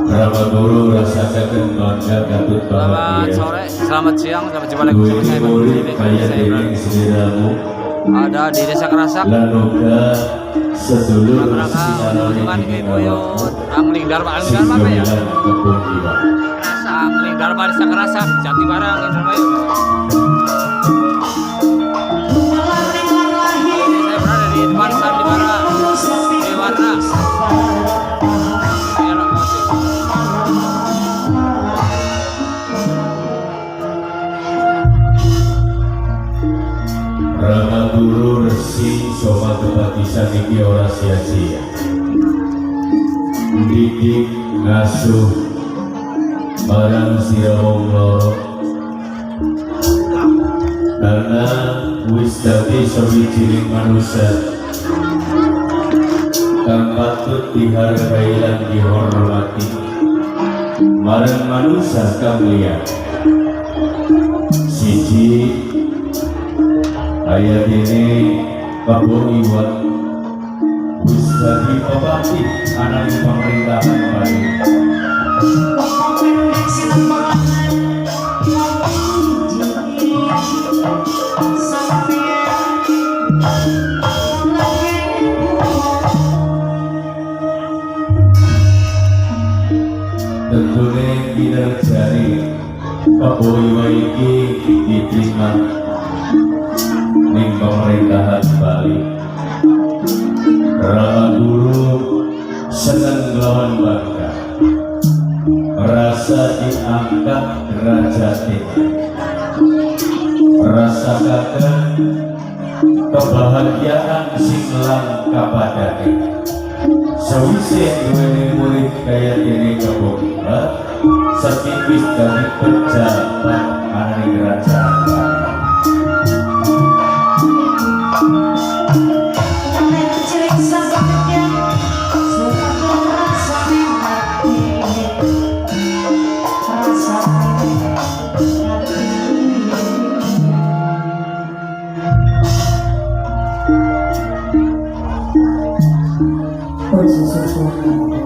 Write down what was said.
Rama Guru rasakan bangga Gatut Selamat bahagia. sore, selamat siang, selamat jumpa lagi bersama saya Bang Murid Dini. kaya Saya diri berada sediramu ada di Desa Kerasak. lanuka sedulur Rangka kunjungan ke Boyot Angling Dharma apa ya? Singgawilan Kebun Iwa. Kerasa Angling Dharma Desa Kerasak, Jati Barang, Indramayu. Ini saya berada di depan Sandi Barang, di Warna. Rama Guru resi soma kebatisan iki ora sia-sia. Didik ngasuh barang sira wong loro. Karena wis dadi sawijining manusia kang patut dihargai lan dihormati marang manusia kang liya. Siji ayat ini Kebun Iwa wis dadi pepati ananing pemerintahan Bali. Tentunya kinerjani Kebun Iwa iki diterima ning pemerintahan Bali. Rama Guru seneng lawan bangga rasa diangkat derajatnya, rasakan kebahagiaan sing lang kapadane sawise duweni murid kaya dene Kebun Iwa setipis dari pejabat ananing kerajaan Bali. Puji syukur